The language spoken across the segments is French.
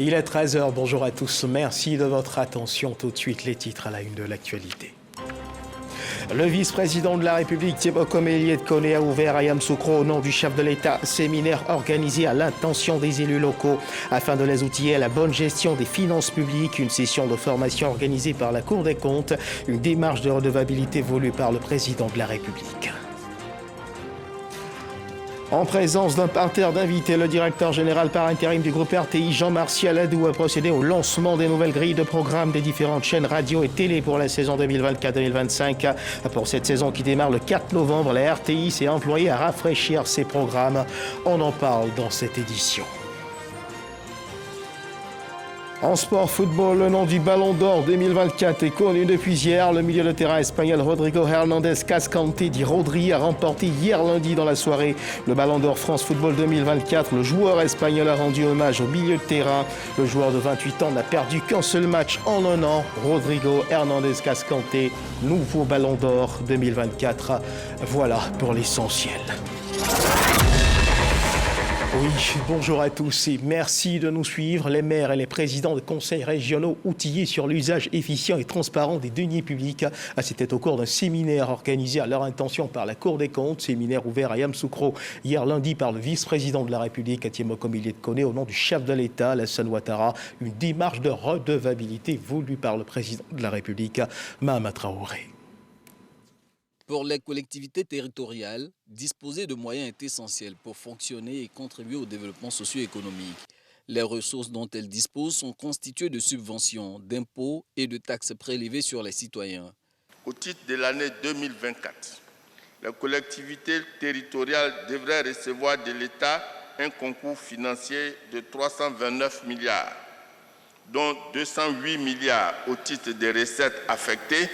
Il est 13h, bonjour à tous, merci de votre attention. Tout de suite, les titres à la une de l'actualité. Le vice-président de la République, Tiemokom Eliet-Kone, a ouvert à Yamoussoukro, au nom du chef de l'État, séminaire organisé à l'intention des élus locaux afin de les outiller à la bonne gestion des finances publiques. Une session de formation organisée par la Cour des comptes, une démarche de redevabilité voulue par le président de la République. En présence d'un parterre d'invités, le directeur général par intérim du groupe RTI, Jean-Martial Adou, a procédé au lancement des nouvelles grilles de programmes des différentes chaînes radio et télé pour la saison 2024-2025. Pour cette saison qui démarre le 4 novembre, la RTI s'est employée à rafraîchir ses programmes. On en parle dans cette édition. En sport football, le nom du Ballon d'Or 2024 est connu depuis hier. Le milieu de terrain espagnol Rodrigo Hernández Cascante, dit Rodri, a remporté hier lundi dans la soirée le Ballon d'Or France Football 2024. Le joueur espagnol a rendu hommage au milieu de terrain. Le joueur de 28 ans n'a perdu qu'un seul match en un an. Rodrigo Hernández Cascante, nouveau Ballon d'Or 2024. Voilà pour l'essentiel. Oui, bonjour à tous et merci de nous suivre. Les maires et les présidents de conseils régionaux outillés sur l'usage efficient et transparent des deniers publics. C'était au cours d'un séminaire organisé à leur intention par la Cour des comptes, séminaire ouvert à Yamoussoukro hier lundi par le vice-président de la République, Tiemokom Eliet-Kone, au nom du chef de l'État, Alassane Ouattara, une démarche de redevabilité voulue par le président de la République, Mahama Traoré. Pour les collectivités territoriales, disposer de moyens est essentiel pour fonctionner et contribuer au développement socio-économique. Les ressources dont elles disposent sont constituées de subventions, d'impôts et de taxes prélevées sur les citoyens. Au titre de l'année 2024, les collectivités territoriales devraient recevoir de l'État un concours financier de 329 milliards, dont 208 milliards au titre des recettes affectées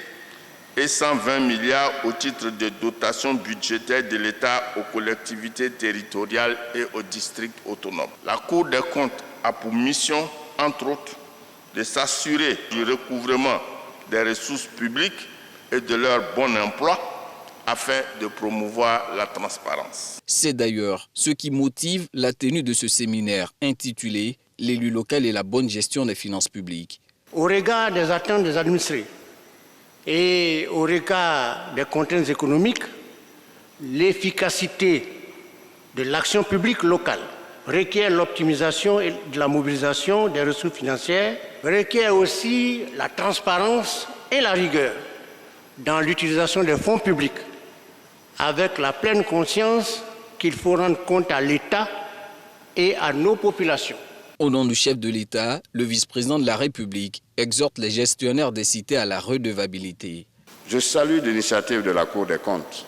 et 120 milliards au titre de dotation budgétaire de l'État aux collectivités territoriales et aux districts autonomes. La Cour des comptes a pour mission, entre autres, de s'assurer du recouvrement des ressources publiques et de leur bon emploi afin de promouvoir la transparence. C'est d'ailleurs ce qui motive la tenue de ce séminaire intitulé « L'élu local et la bonne gestion des finances publiques ». Au regard des attentes des administrés, et au regard des contraintes économiques, l'efficacité de l'action publique locale requiert l'optimisation et de la mobilisation des ressources financières, requiert aussi la transparence et la rigueur dans l'utilisation des fonds publics, avec la pleine conscience qu'il faut rendre compte à l'État et à nos populations. Au nom du chef de l'État, le vice-président de la République exhorte les gestionnaires des cités à la redevabilité. Je salue l'initiative de la Cour des comptes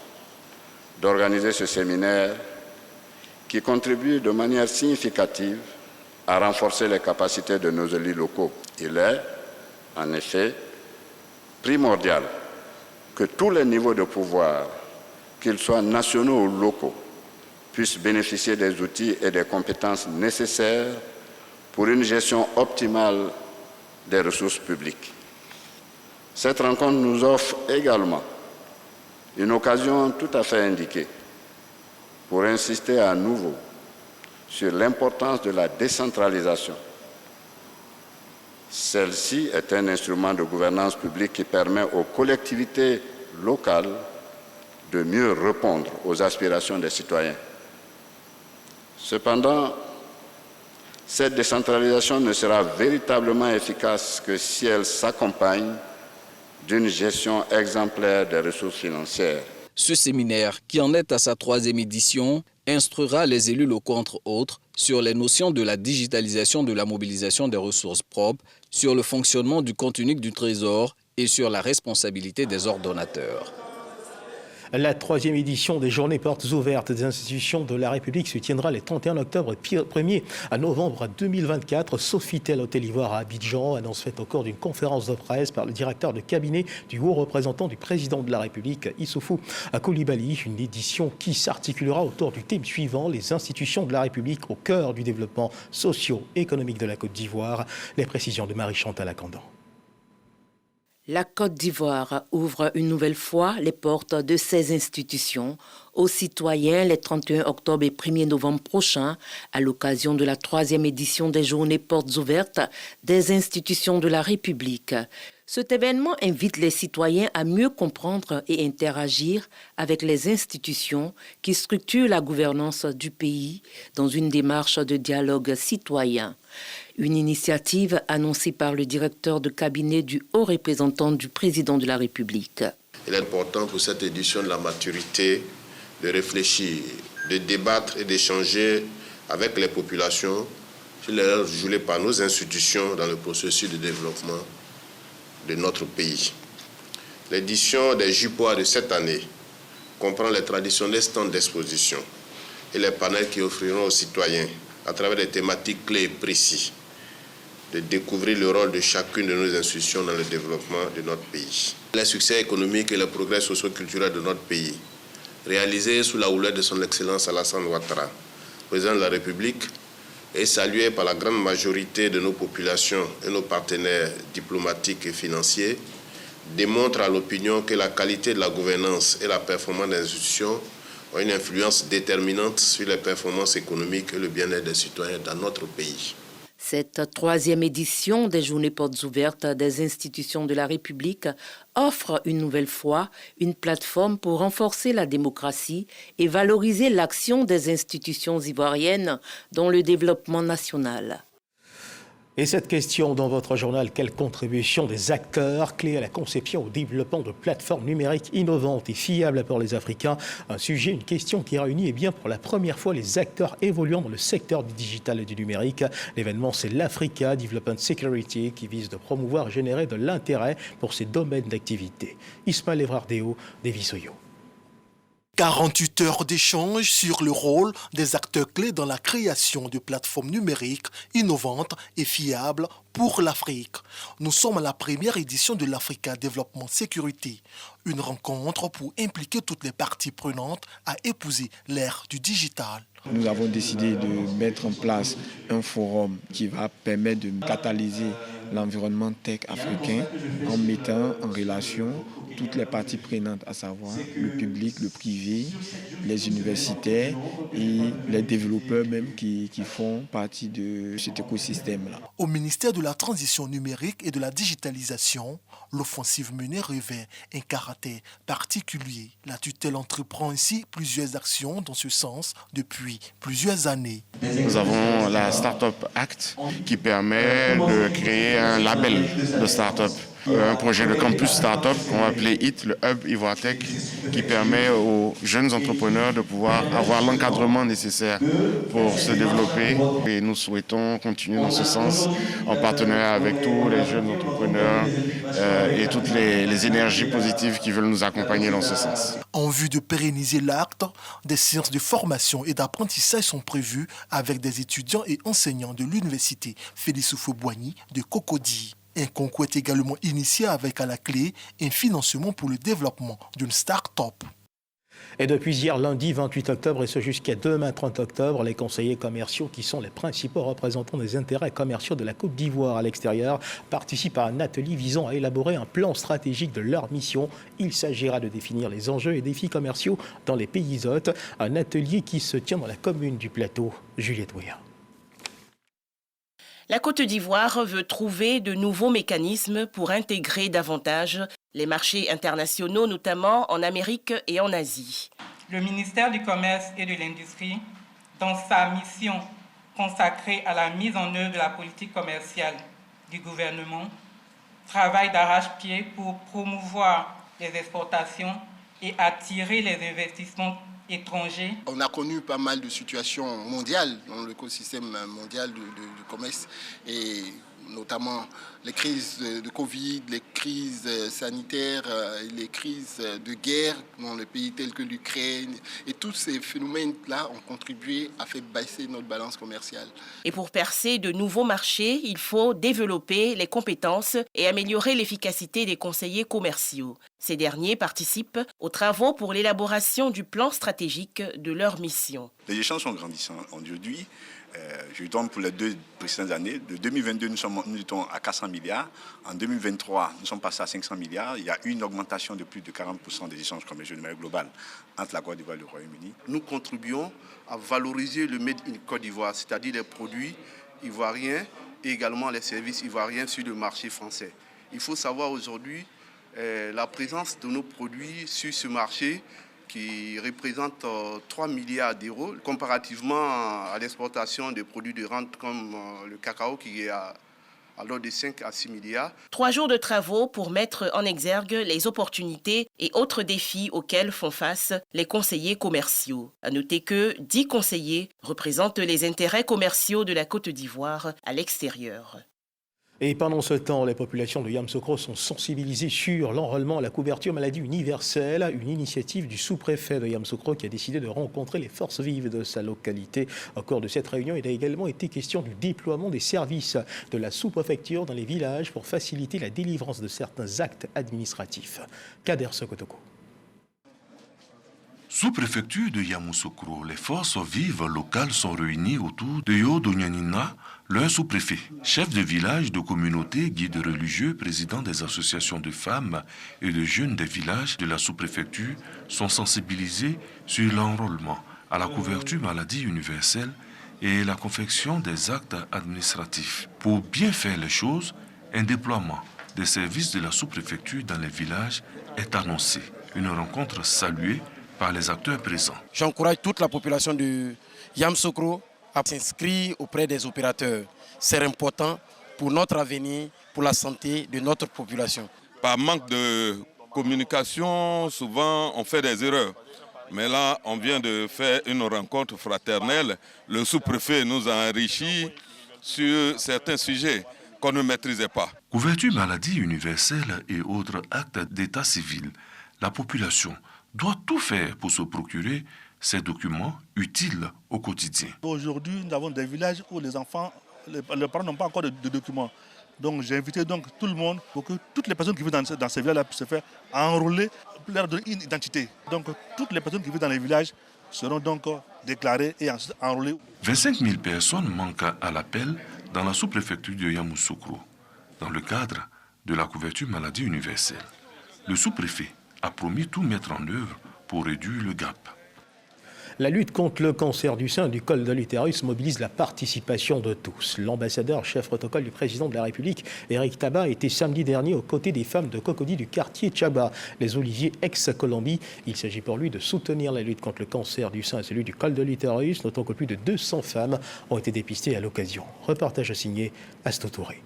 d'organiser ce séminaire qui contribue de manière significative à renforcer les capacités de nos élus locaux. Il est, en effet, primordial que tous les niveaux de pouvoir, qu'ils soient nationaux ou locaux, puissent bénéficier des outils et des compétences nécessaires pour une gestion optimale des ressources publiques. Cette rencontre nous offre également une occasion tout à fait indiquée pour insister à nouveau sur l'importance de la décentralisation. Celle-ci est un instrument de gouvernance publique qui permet aux collectivités locales de mieux répondre aux aspirations des citoyens. Cependant, cette décentralisation ne sera véritablement efficace que si elle s'accompagne d'une gestion exemplaire des ressources financières. Ce séminaire, qui en est à sa 3e édition, instruira les élus locaux, entre autres, sur les notions de la digitalisation de la mobilisation des ressources propres, sur le fonctionnement du compte unique du Trésor et sur la responsabilité des ordonnateurs. La 3e édition des Journées portes ouvertes des institutions de la République se tiendra les 31 octobre et 1er novembre 2024. Sofitel Hôtel Ivoire à Abidjan, annonce faite au cours d'une conférence de presse par le directeur de cabinet du haut représentant du président de la République, Issoufou Coulibaly. Une édition qui s'articulera autour du thème suivant, les institutions de la République au cœur du développement socio-économique de la Côte d'Ivoire. Les précisions de Marie-Chantal Akandan. La Côte d'Ivoire ouvre une nouvelle fois les portes de ses institutions aux citoyens les 31 octobre et 1er novembre prochains à l'occasion de la 3e édition des Journées portes ouvertes des institutions de la République. Cet événement invite les citoyens à mieux comprendre et interagir avec les institutions qui structurent la gouvernance du pays dans une démarche de dialogue citoyen. Une initiative annoncée par le directeur de cabinet du haut représentant du président de la République. Il est important pour cette édition de la maturité de réfléchir, de débattre et d'échanger avec les populations sur les rôles joués par nos institutions dans le processus de développement de notre pays. L'édition des JPOA de cette année comprend les traditionnels stands d'exposition et les panels qui offriront aux citoyens, à travers des thématiques clés et précises, de découvrir le rôle de chacune de nos institutions dans le développement de notre pays. Les succès économiques et le progrès socio-culturel de notre pays, réalisés sous la houlette de son Excellence Alassane Ouattara, président de la République, et salué par la grande majorité de nos populations et nos partenaires diplomatiques et financiers, démontre à l'opinion que la qualité de la gouvernance et la performance des institutions ont une influence déterminante sur les performances économiques et le bien-être des citoyens dans notre pays. Cette 3e édition des Journées portes ouvertes des institutions de la République offre une nouvelle fois une plateforme pour renforcer la démocratie et valoriser l'action des institutions ivoiriennes dans le développement national. Et cette question dans votre journal, quelle contribution des acteurs clés à la conception au développement de plateformes numériques innovantes et fiables pour les Africains? Un sujet, une question qui réunit bien pour la première fois les acteurs évoluant dans le secteur du digital et du numérique. L'événement, c'est l'Africa Development Security qui vise de promouvoir et générer de l'intérêt pour ces domaines d'activité. Ismaël Evrardéo, Devisoyo. 48 heures d'échange sur le rôle des acteurs clés dans la création de plateformes numériques innovantes et fiables pour l'Afrique. Nous sommes à la première édition de l'Africa Development Security, une rencontre pour impliquer toutes les parties prenantes à épouser l'ère du digital. Nous avons décidé de mettre en place un forum qui va permettre de catalyser l'environnement tech africain en mettant en relation toutes les parties prenantes, à savoir le public, le privé, les universitaires et les développeurs même qui font partie de cet écosystème-là. Au ministère de la Transition numérique et de la digitalisation, l'offensive menée revêt un caractère particulier. La tutelle entreprend ainsi plusieurs actions dans ce sens depuis plusieurs années. Nous avons la Startup Act qui permet de créer un label de start-up. Un projet de campus start-up qu'on va appeler HIT, le Hub Ivoirtech, qui permet aux jeunes entrepreneurs de pouvoir avoir l'encadrement nécessaire pour se développer. Et nous souhaitons continuer dans ce sens en partenariat avec tous les jeunes entrepreneurs et toutes les énergies positives qui veulent nous accompagner dans ce sens. En vue de pérenniser l'acte, des séances de formation et d'apprentissage sont prévues avec des étudiants et enseignants de l'université Félix Houphouët-Boigny de Cocody. Un concours est également initié avec à la clé un financement pour le développement d'une start-up. Et depuis hier, lundi 28 octobre, et ce jusqu'à demain 30 octobre, les conseillers commerciaux, qui sont les principaux représentants des intérêts commerciaux de la Côte d'Ivoire à l'extérieur, participent à un atelier visant à élaborer un plan stratégique de leur mission. Il s'agira de définir les enjeux et défis commerciaux dans les pays hôtes. Un atelier qui se tient dans la commune du Plateau. Juliette Ouya. La Côte d'Ivoire veut trouver de nouveaux mécanismes pour intégrer davantage les marchés internationaux, notamment en Amérique et en Asie. Le ministère du Commerce et de l'Industrie, dans sa mission consacrée à la mise en œuvre de la politique commerciale du gouvernement, travaille d'arrache-pied pour promouvoir les exportations et attirer les investissements étrangers. On a connu pas mal de situations mondiales dans l'écosystème mondial du commerce et notamment les crises de Covid, les crises sanitaires, les crises de guerre dans les pays tels que l'Ukraine. Et tous ces phénomènes-là ont contribué à faire baisser notre balance commerciale. Et pour percer de nouveaux marchés, il faut développer les compétences et améliorer l'efficacité des conseillers commerciaux. Ces derniers participent aux travaux pour l'élaboration du plan stratégique de leur mission. Les échanges sont grandissants aujourd'hui. je donne pour les 2 précédentes années. De 2022, nous étions à 400 milliards. En 2023, nous sommes passés à 500 milliards. Il y a eu une augmentation de plus de 40% des échanges commerciaux de manière globale entre la Côte d'Ivoire et le Royaume-Uni. Nous contribuons à valoriser le Made in Côte d'Ivoire, c'est-à-dire les produits ivoiriens et également les services ivoiriens sur le marché français. Il faut savoir aujourd'hui la présence de nos produits sur ce marché qui représente 3 milliards d'euros, comparativement à l'exportation des produits de rente comme le cacao qui est à l'ordre de 5 à 6 milliards. 3 jours de travaux pour mettre en exergue les opportunités et autres défis auxquels font face les conseillers commerciaux. À noter que 10 conseillers représentent les intérêts commerciaux de la Côte d'Ivoire à l'extérieur. Et pendant ce temps, les populations de Yamoussoukro sont sensibilisées sur l'enrôlement à la couverture maladie universelle, une initiative du sous-préfet de Yamoussoukro qui a décidé de rencontrer les forces vives de sa localité. Au cours de cette réunion, il a également été question du déploiement des services de la sous-préfecture dans les villages pour faciliter la délivrance de certains actes administratifs. Kader Sokotoko. Sous-préfecture de Yamoussoukro, les forces vives locales sont réunies autour de Yodo Nyanina, leur sous-préfet. Chef de village, de communauté, guide religieux, président des associations de femmes et de jeunes des villages de la sous-préfecture sont sensibilisés sur l'enrôlement à la couverture maladie universelle et la confection des actes administratifs. Pour bien faire les choses, un déploiement des services de la sous-préfecture dans les villages est annoncé. Une rencontre saluée par les acteurs présents. J'encourage toute la population de Yamoussoukro à s'inscrire auprès des opérateurs. C'est important pour notre avenir, pour la santé de notre population. Par manque de communication, souvent on fait des erreurs. Mais là, on vient de faire une rencontre fraternelle. Le sous-préfet nous a enrichis sur certains sujets qu'on ne maîtrisait pas. Couverture maladie universelle et autres actes d'état civil. La population doit tout faire pour se procurer ces documents utiles au quotidien. Aujourd'hui, nous avons des villages où les enfants, les parents n'ont pas encore de documents. Donc j'ai invité tout le monde pour que toutes les personnes qui vivent dans ces villages-là puissent se faire enrôler pour leur donner une identité. Donc toutes les personnes qui vivent dans les villages seront donc déclarées et ensuite enrôlées. 25 000 personnes manquent à l'appel dans la sous-préfecture de Yamoussoukro, dans le cadre de la couverture maladie universelle. Le sous-préfet a promis tout mettre en œuvre pour réduire le gap. La lutte contre le cancer du sein et du col de l'utérus mobilise la participation de tous. L'ambassadeur chef protocole du président de la République, Éric Taba, était samedi dernier aux côtés des femmes de Cocody du quartier Tchaba, les Oliviers ex-Colombie. Il s'agit pour lui de soutenir la lutte contre le cancer du sein et celui du col de l'utérus, notant que plus de 200 femmes ont été dépistées à l'occasion. Reportage signé Asto Touré.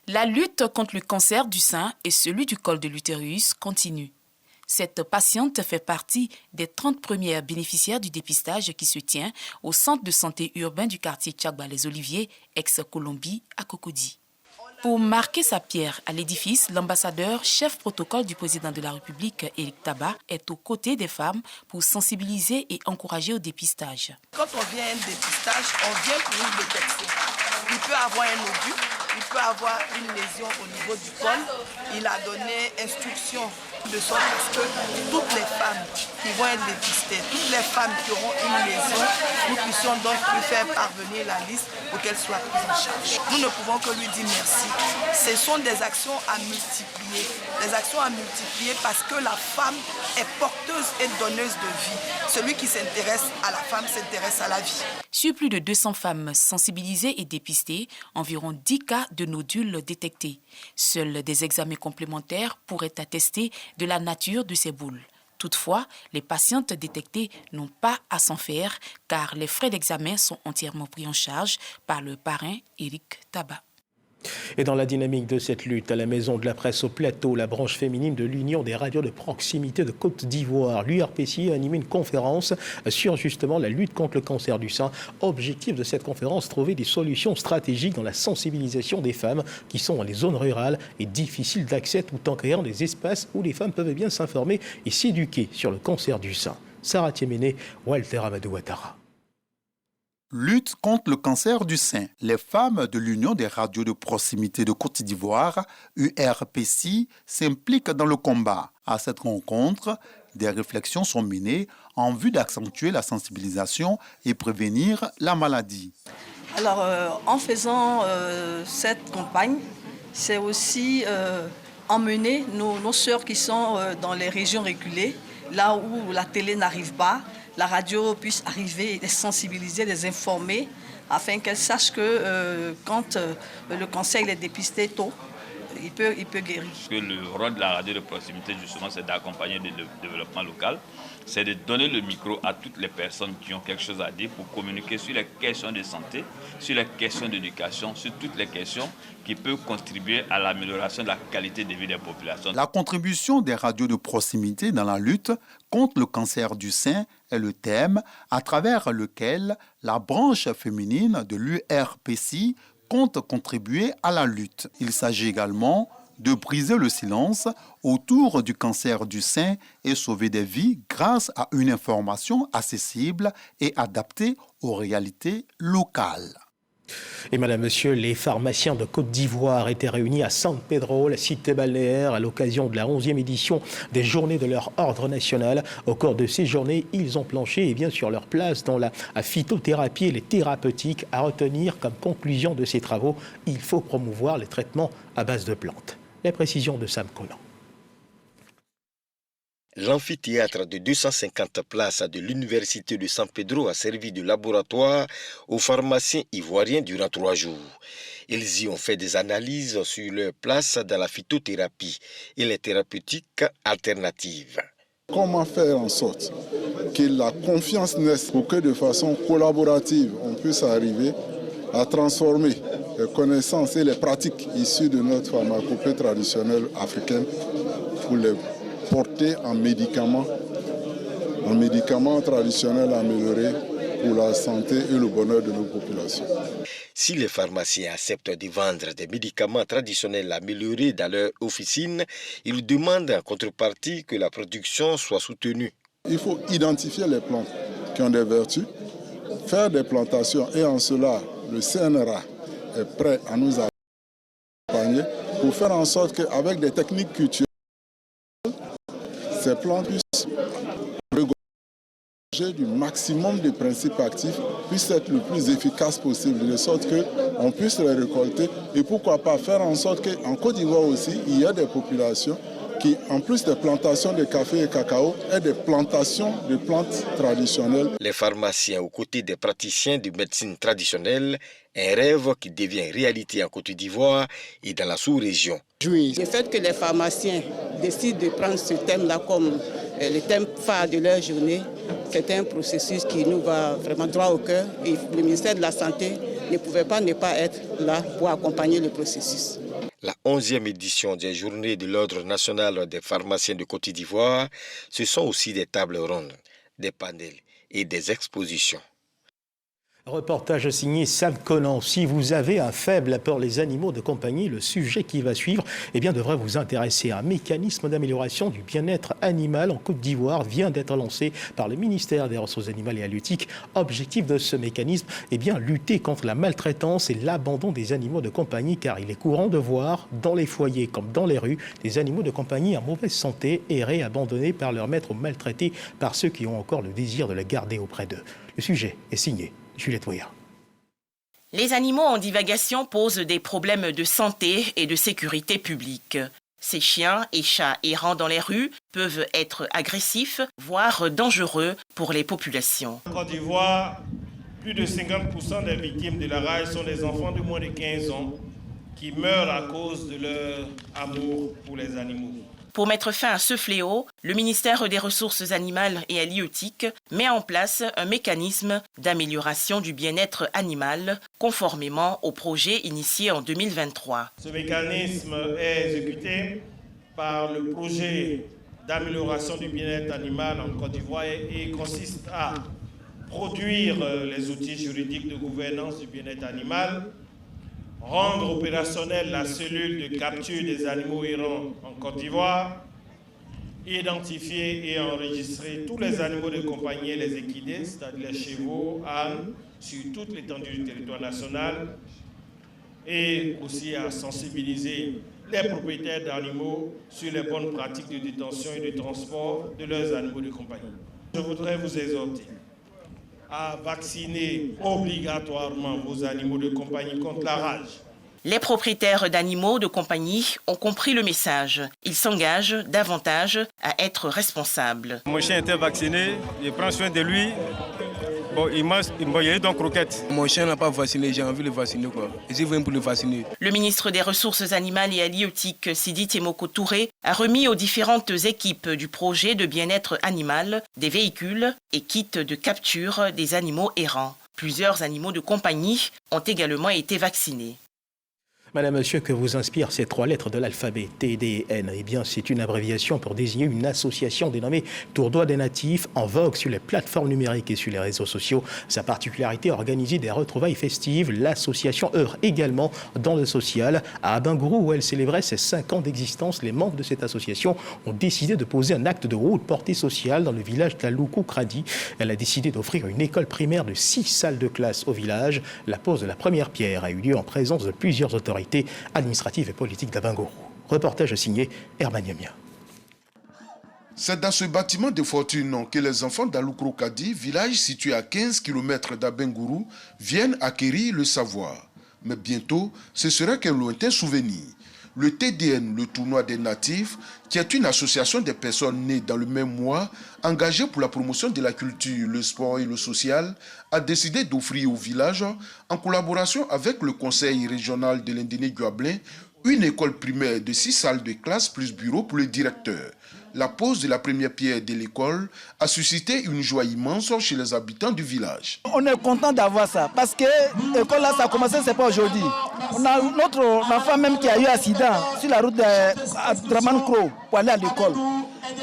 La lutte contre le cancer du sein et celui du col de l'utérus continue. Cette patiente fait partie des 30 premières bénéficiaires du dépistage qui se tient au centre de santé urbain du quartier Tchagba-les-Oliviers, ex-Colombie, à Cocody. Pour marquer sa pierre à l'édifice, l'ambassadeur chef protocole du président de la République, Éric Taba, est aux côtés des femmes pour sensibiliser et encourager au dépistage. Quand on vient à un dépistage, on vient pour une détection. Il peut avoir un obus, il peut avoir une lésion au niveau du col. Il a donné instruction de sorte à ce que toutes les femmes qui vont être dépistées, toutes les femmes qui auront une lésion, nous puissions donc lui faire parvenir la liste pour qu'elle soit prise en charge. Nous ne pouvons que lui dire merci. Ce sont des actions à multiplier. Des actions à multiplier parce que la femme est porteuse et donneuse de vie. Celui qui s'intéresse à la femme s'intéresse à la vie. Sur plus de 200 femmes sensibilisées et dépistées, environ 10 cas de nodules détectés. Seuls des examens complémentaires pourraient attester de la nature de ces boules. Toutefois, les patientes détectées n'ont pas à s'en faire car les frais d'examen sont entièrement pris en charge par le parrain Éric Taba. Et dans la dynamique de cette lutte, à la Maison de la Presse au Plateau, la branche féminine de l'Union des radios de proximité de Côte d'Ivoire, l'URPCI, a animé une conférence sur justement la lutte contre le cancer du sein. Objectif de cette conférence, trouver des solutions stratégiques dans la sensibilisation des femmes qui sont dans les zones rurales et difficiles d'accès, tout en créant des espaces où les femmes peuvent bien s'informer et s'éduquer sur le cancer du sein. Sarah Tiéméné, Walter Amadou Ouattara. Lutte contre le cancer du sein. Les femmes de l'Union des radios de proximité de Côte d'Ivoire, URPCI, s'impliquent dans le combat. À cette rencontre, Des réflexions sont menées en vue d'accentuer la sensibilisation et prévenir la maladie. Alors, en faisant cette campagne, c'est aussi emmener nos sœurs qui sont dans les régions reculées, là où la télé n'arrive pas, la radio puisse arriver, les sensibiliser, les informer, afin qu'elles sachent que quand le cancer est dépisté tôt, il peut guérir. Parce que le rôle de la radio de proximité, justement, c'est d'accompagner le développement local. C'est de donner le micro à toutes les personnes qui ont quelque chose à dire pour communiquer sur les questions de santé, sur les questions d'éducation, sur toutes les questions qui peuvent contribuer à l'amélioration de la qualité de vie des populations. La contribution des radios de proximité dans la lutte contre le cancer du sein est le thème à travers lequel la branche féminine de l'URPC compte contribuer à la lutte. Il s'agit également de briser le silence autour du cancer du sein et sauver des vies grâce à une information accessible et adaptée aux réalités locales. Et madame, monsieur, les pharmaciens de Côte d'Ivoire étaient réunis à San Pedro, la cité balnéaire, à l'occasion de la 11e édition des Journées de leur ordre national. Au cours de ces journées, ils ont planché sur leur place dans la phytothérapie et les thérapeutiques. À retenir comme conclusion de ces travaux, il faut promouvoir les traitements à base de plantes. Les précisions de Sam Conan. L'amphithéâtre de 250 places de l'Université de San Pedro a servi de laboratoire aux pharmaciens ivoiriens durant 3 jours. Ils y ont fait des analyses sur leur place dans la phytothérapie et les thérapeutiques alternatives. Comment faire en sorte que la confiance naisse pour que de façon collaborative, on puisse arriver à transformer les connaissances et les pratiques issues de notre pharmacopée traditionnelle africaine pour les porter en médicaments traditionnels améliorés pour la santé et le bonheur de nos populations. Si les pharmaciens acceptent de vendre des médicaments traditionnels améliorés dans leur officine, ils demandent en contrepartie que la production soit soutenue. Il faut identifier les plantes qui ont des vertus, faire des plantations et en cela, le CNRA est prêt à nous accompagner pour faire en sorte qu'avec des techniques culturelles, ces plantes puissent regorger du maximum de principes actifs, puissent être le plus efficace possible, de sorte qu'on puisse les récolter et pourquoi pas faire en sorte qu'en Côte d'Ivoire aussi, il y a des populations qui, en plus des plantations de café et cacao, aient des plantations de plantes traditionnelles. Les pharmaciens aux côtés des praticiens de médecine traditionnelle, un rêve qui devient réalité en Côte d'Ivoire et dans la sous-région. Le fait que les pharmaciens décident de prendre ce thème-là comme le thème phare de leur journée, c'est un processus qui nous va vraiment droit au cœur et le ministère de la Santé ne pouvait pas ne pas être là pour accompagner le processus. La 11e édition des Journées de l'Ordre national des pharmaciens de Côte d'Ivoire, ce sont aussi des tables rondes, des panels et des expositions. Reportage signé Sam Conan. Si vous avez un faible pour les animaux de compagnie, le sujet qui va suivre devrait vous intéresser. Un mécanisme d'amélioration du bien-être animal en Côte d'Ivoire vient d'être lancé par le ministère des Ressources animales et halieutiques. Objectif de ce mécanisme, lutter contre la maltraitance et l'abandon des animaux de compagnie, car il est courant de voir dans les foyers comme dans les rues des animaux de compagnie en mauvaise santé, errés, abandonnés par leur maître ou maltraités par ceux qui ont encore le désir de la garder auprès d'eux. Le sujet est signé Juliette Voyard. Les animaux en divagation posent des problèmes de santé et de sécurité publique. Ces chiens et chats errants dans les rues peuvent être agressifs, voire dangereux pour les populations. En Côte d'Ivoire, plus de 50% des victimes de la rage sont des enfants de moins de 15 ans qui meurent à cause de leur amour pour les animaux. Pour mettre fin à ce fléau, le ministère des Ressources animales et halieutiques met en place un mécanisme d'amélioration du bien-être animal conformément au projet initié en 2023. Ce mécanisme est exécuté par le projet d'amélioration du bien-être animal en Côte d'Ivoire et consiste à produire les outils juridiques de gouvernance du bien-être animal, rendre opérationnelle la cellule de capture des animaux errants en Côte d'Ivoire, identifier et enregistrer tous les animaux de compagnie et les équidés, c'est-à-dire les chevaux, ânes, sur toute l'étendue du territoire national, et aussi à sensibiliser les propriétaires d'animaux sur les bonnes pratiques de détention et de transport de leurs animaux de compagnie. Je voudrais vous exhorter à vacciner obligatoirement vos animaux de compagnie contre la rage. Les propriétaires d'animaux de compagnie ont compris le message. Ils s'engagent davantage à être responsables. Mon chien était vacciné, je prends soin de lui. Bon, il y a eu donc croquette. Mon chien n'a pas vacciné, j'ai envie de le vacciner quoi. Et je viens pour le vacciner. Le ministre des Ressources animales et halieutiques, Sidi Temoko Touré, a remis aux différentes équipes du projet de bien-être animal des véhicules et kits de capture des animaux errants. Plusieurs animaux de compagnie ont également été vaccinés. Madame, monsieur, que vous inspirent ces 3 lettres de l'alphabet TDN? Eh bien, c'est une abréviation pour désigner une association dénommée Tournoi des Natifs, en vogue sur les plateformes numériques et sur les réseaux sociaux. Sa particularité, organiser des retrouvailles festives. L'association œuvre également dans le social. À Abengourou, où elle célébrait ses 5 ans d'existence, les membres de cette association ont décidé de poser un acte de haute portée sociale dans le village d'Aloukou-Kradi. Elle a décidé d'offrir une école primaire de 6 salles de classe au village. La pose de la première pierre a eu lieu en présence de plusieurs autorités administrative et politique d'Abengourou. Reportage signé Herman Yamia. C'est dans ce bâtiment de fortune que les enfants d'Aloukou-Kradi, village situé à 15 km d'Abengourou, viennent acquérir le savoir. Mais bientôt, ce sera qu'un lointain souvenir. Le TDN, le tournoi des natifs, qui est une association des personnes nées dans le même mois, engagée pour la promotion de la culture, le sport et le social, a décidé d'offrir au village, en collaboration avec le conseil régional de l'Indéné-Guablin, une école primaire de 6 salles de classe plus bureau pour le directeur. La pose de la première pierre de l'école a suscité une joie immense chez les habitants du village. On est content d'avoir ça parce que l'école là, ça a commencé, c'est pas aujourd'hui. On a notre enfant même qui a eu un accident sur la route de Draman Kro pour aller à l'école.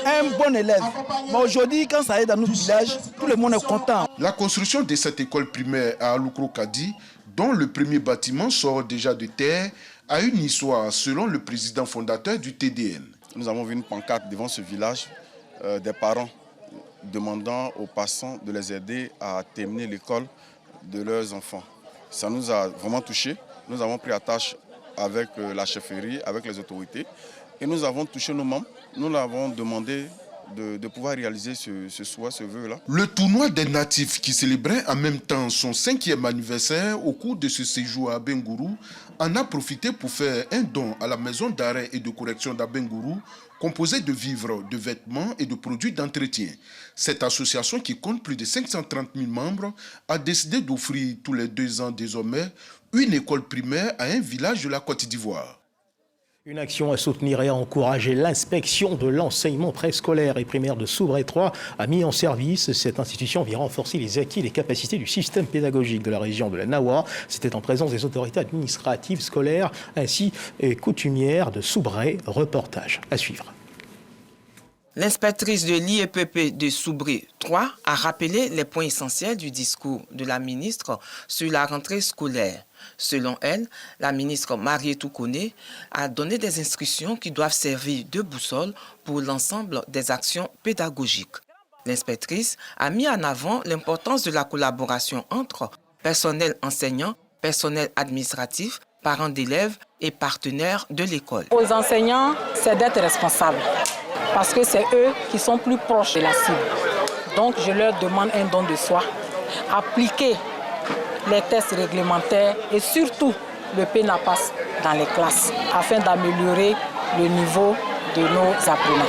Un bon élève. Mais aujourd'hui, quand ça est dans notre village, tout le monde est content. La construction de cette école primaire à Aloukou-Kradi, dont le premier bâtiment sort déjà de terre, a une histoire selon le président fondateur du TDN. Nous avons vu une pancarte devant ce village des parents demandant aux passants de les aider à terminer l'école de leurs enfants. Ça nous a vraiment touchés. Nous avons pris attache avec la chefferie, avec les autorités et nous avons touché nos membres. Nous leur avons demandé de pouvoir réaliser ce souhait, ce vœu-là. Le tournoi des natifs qui célébrait en même temps son 5e anniversaire au cours de ce séjour à Abengourou en a profité pour faire un don à la maison d'arrêt et de correction d'Abengourou composée de vivres, de vêtements et de produits d'entretien. Cette association qui compte plus de 530 000 membres a décidé d'offrir tous les 2 ans désormais une école primaire à un village de la Côte d'Ivoire. Une action à soutenir et à encourager l'inspection de l'enseignement préscolaire et primaire de Soubré 3 a mis en service. Cette institution vient renforcer les acquis et les capacités du système pédagogique de la région de la Nawa. C'était en présence des autorités administratives, scolaires ainsi et coutumières de Soubré. Reportage à suivre. L'inspectrice de l'IEPP de Soubré 3 a rappelé les points essentiels du discours de la ministre sur la rentrée scolaire. Selon elle, la ministre Marietou Koné a donné des instructions qui doivent servir de boussole pour l'ensemble des actions pédagogiques. L'inspectrice a mis en avant l'importance de la collaboration entre personnel enseignant, personnel administratif, parents d'élèves et partenaires de l'école. Aux enseignants, c'est d'être responsables parce que c'est eux qui sont plus proches de la cible. Donc je leur demande un don de soi, appliquer les tests réglementaires et surtout le PENAPAS dans les classes afin d'améliorer le niveau de nos apprenants.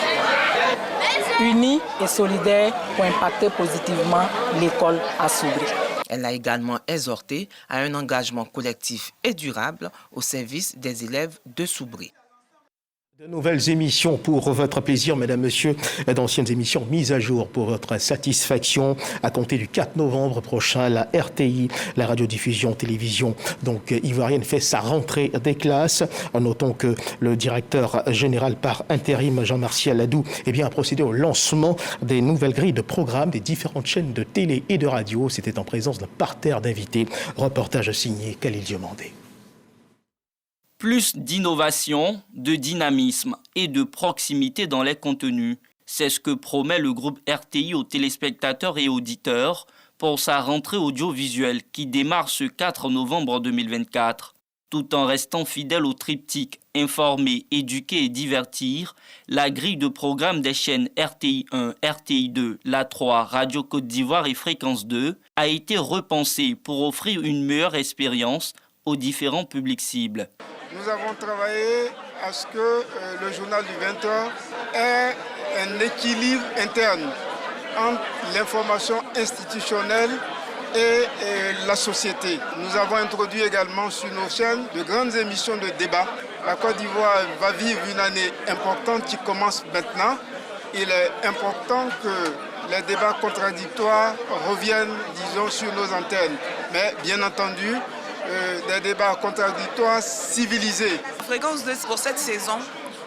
Unis et solidaires pour impacter positivement l'école à Soubré. Elle a également exhorté à un engagement collectif et durable au service des élèves de Soubré. De nouvelles émissions pour votre plaisir, mesdames, messieurs, d'anciennes émissions mises à jour pour votre satisfaction. À compter du 4 novembre prochain, la RTI, la radiodiffusion télévision donc ivoirienne, fait sa rentrée des classes. Notons que le directeur général par intérim, Jean-Martial Ladou, a procédé au lancement des nouvelles grilles de programmes des différentes chaînes de télé et de radio. C'était en présence d'un parterre d'invités. Reportage signé Khalil Diomandé. Plus d'innovation, de dynamisme et de proximité dans les contenus. C'est ce que promet le groupe RTI aux téléspectateurs et auditeurs pour sa rentrée audiovisuelle qui démarre ce 4 novembre 2024. Tout en restant fidèle au triptyque informer, éduquer et divertir, la grille de programme des chaînes RTI 1, RTI 2, La 3, Radio Côte d'Ivoire et Fréquence 2 a été repensée pour offrir une meilleure expérience aux différents publics cibles. Nous avons travaillé à ce que le journal du 20h ait un équilibre interne entre l'information institutionnelle et la société. Nous avons introduit également sur nos chaînes de grandes émissions de débat. La Côte d'Ivoire va vivre une année importante qui commence maintenant. Il est important que les débats contradictoires reviennent, disons, sur nos antennes. Mais bien entendu, des débats contradictoires civilisés. Fréquence 2, pour cette saison,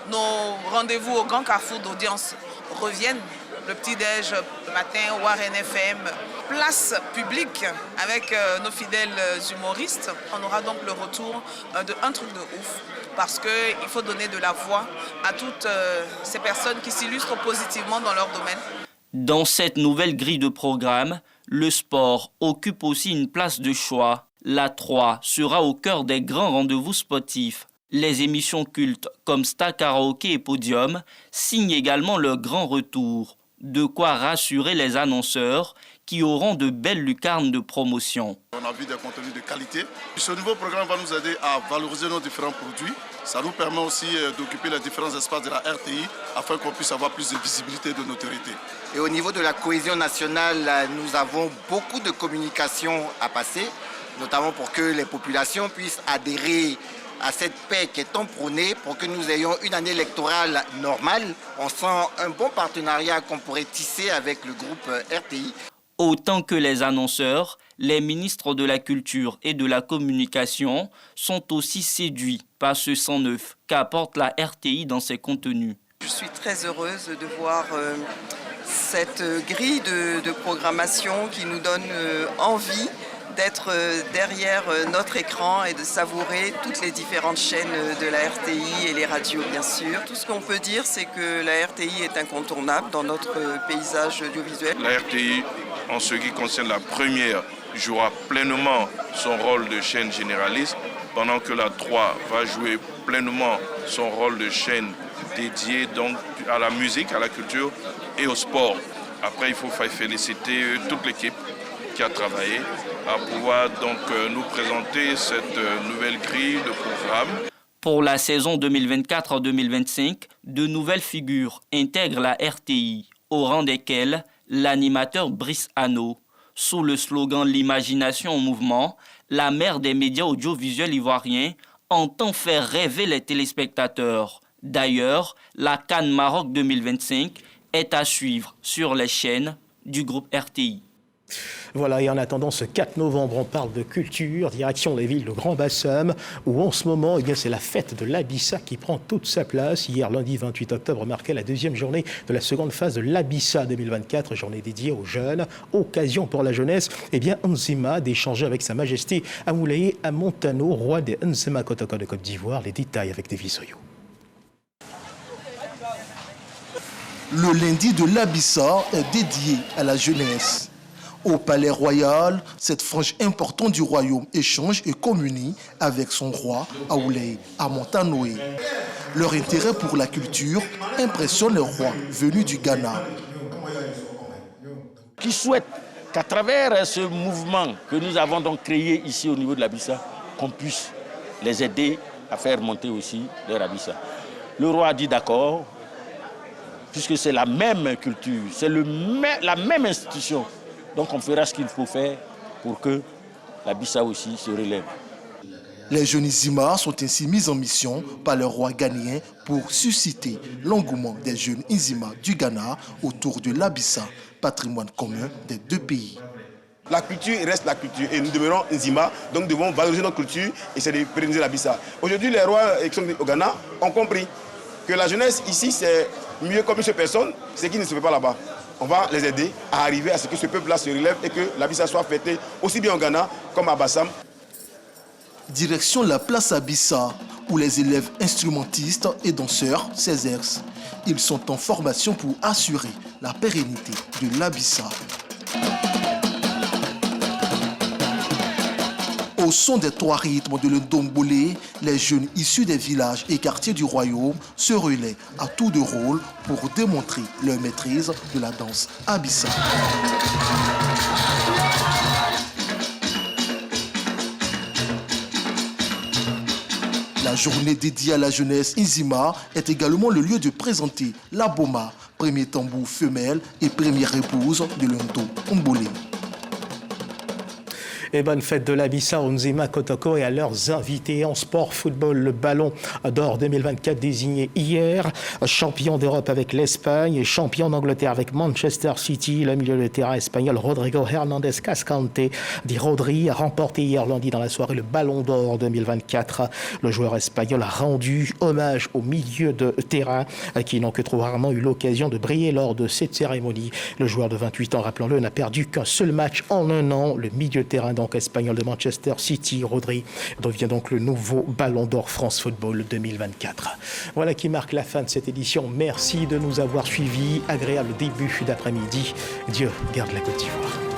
nos rendez-vous au grand carrefour d'audience reviennent. Le petit-déj le matin, Warren FM, place publique avec nos fidèles humoristes. On aura donc le retour de Un truc de ouf, parce qu'il faut donner de la voix à toutes ces personnes qui s'illustrent positivement dans leur domaine. Dans cette nouvelle grille de programme, le sport occupe aussi une place de choix. La 3 sera au cœur des grands rendez-vous sportifs. Les émissions cultes comme Star Karaoké et Podium signent également leur grand retour. De quoi rassurer les annonceurs qui auront de belles lucarnes de promotion. On a vu des contenus de qualité. Ce nouveau programme va nous aider à valoriser nos différents produits. Ça nous permet aussi d'occuper les différents espaces de la RTI afin qu'on puisse avoir plus de visibilité de notoriété. Et au niveau de la cohésion nationale, nous avons beaucoup de communication à passer, notamment pour que les populations puissent adhérer à cette paix qui est tant prônée pour que nous ayons une année électorale normale. On sent un bon partenariat qu'on pourrait tisser avec le groupe RTI. Autant que les annonceurs, les ministres de la Culture et de la Communication sont aussi séduits par ce sang neuf qu'apporte la RTI dans ses contenus. Je suis très heureuse de voir cette grille de programmation qui nous donne envie d'être derrière notre écran et de savourer toutes les différentes chaînes de la RTI et les radios, bien sûr. Tout ce qu'on peut dire, c'est que la RTI est incontournable dans notre paysage audiovisuel. La RTI, en ce qui concerne la première, jouera pleinement son rôle de chaîne généraliste, pendant que la 3 va jouer pleinement son rôle de chaîne dédiée donc à la musique, à la culture et au sport. Après, il faut féliciter toute l'équipe qui a travaillé à pouvoir donc nous présenter cette nouvelle grille de programme. Pour la saison 2024-2025, de nouvelles figures intègrent la RTI, au rang desquelles l'animateur Brice Hano. Sous le slogan « L'imagination en mouvement », la mère des médias audiovisuels ivoiriens entend faire rêver les téléspectateurs. D'ailleurs, la CAN Maroc 2025 est à suivre sur les chaînes du groupe RTI. Voilà, et en attendant ce 4 novembre, on parle de culture, direction les villes de Grand Bassam, où en ce moment, eh bien, c'est la fête de l'Abissa qui prend toute sa place. Hier, lundi 28 octobre, marquait la deuxième journée de la seconde phase de l'Abissa 2024, journée dédiée aux jeunes. Occasion pour la jeunesse, eh bien, Nzima d'échanger avec Sa Majesté Amoulaye Amontano, roi des Nzima Kotoko de Côte d'Ivoire. Les détails avec David Soyo. Le lundi de l'Abissa est dédié à la jeunesse. Au Palais Royal, cette frange importante du royaume échange et communie avec son roi, Amoulaye Amontano. Leur intérêt pour la culture impressionne les rois venus du Ghana. Qui souhaitent qu'à travers ce mouvement que nous avons donc créé ici au niveau de l'Abissa, qu'on puisse les aider à faire monter aussi leur Abissa. Le roi a dit d'accord, puisque c'est la même culture, c'est la même institution. Donc on fera ce qu'il faut faire pour que l'Abissa aussi se relève. Les jeunes Nzima sont ainsi mis en mission par le roi ghanéen pour susciter l'engouement des jeunes Nzima du Ghana autour de l'Abissa, patrimoine commun des deux pays. La culture reste la culture et nous demeurons Nzima, donc nous devons valoriser notre culture et c'est de pérenniser l'Abissa. Aujourd'hui, les rois qui sont au Ghana ont compris que la jeunesse ici, c'est mieux comme une personne, ce qui ne se fait pas là-bas. On va les aider à arriver à ce que ce peuple-là se relève et que l'Abissa soit fêtée aussi bien au Ghana comme à Bassam. Direction la place Abissa, où les élèves instrumentistes et danseurs s'exercent. Ils sont en formation pour assurer la pérennité de l'Abissa. Au son des 3 rythmes de l'Ndombole, les jeunes issus des villages et quartiers du royaume se relaient à tour de rôle pour démontrer leur maîtrise de la danse abissa. La journée dédiée à la jeunesse Nzima est également le lieu de présenter la Boma, premier tambour femelle et première épouse de l'Ndombole. Et bonne fête de l'Abissa au Nzima Kotoko et à leurs invités en sport football. Le Ballon d'Or 2024 désigné hier, champion d'Europe avec l'Espagne et champion d'Angleterre avec Manchester City. Le milieu de terrain espagnol Rodrigo Hernandez Cascante dit Rodri a remporté hier lundi dans la soirée le Ballon d'Or 2024. Le joueur espagnol a rendu hommage au milieu de terrain qui n'ont que trop rarement eu l'occasion de briller lors de cette cérémonie. Le joueur de 28 ans, rappelons-le, n'a perdu qu'un seul match en un an. Le milieu de terrain donc espagnol de Manchester City, Rodri, devient donc le nouveau Ballon d'Or France Football 2024. Voilà qui marque la fin de cette édition. Merci de nous avoir suivis. Agréable début d'après-midi. Dieu garde la Côte d'Ivoire.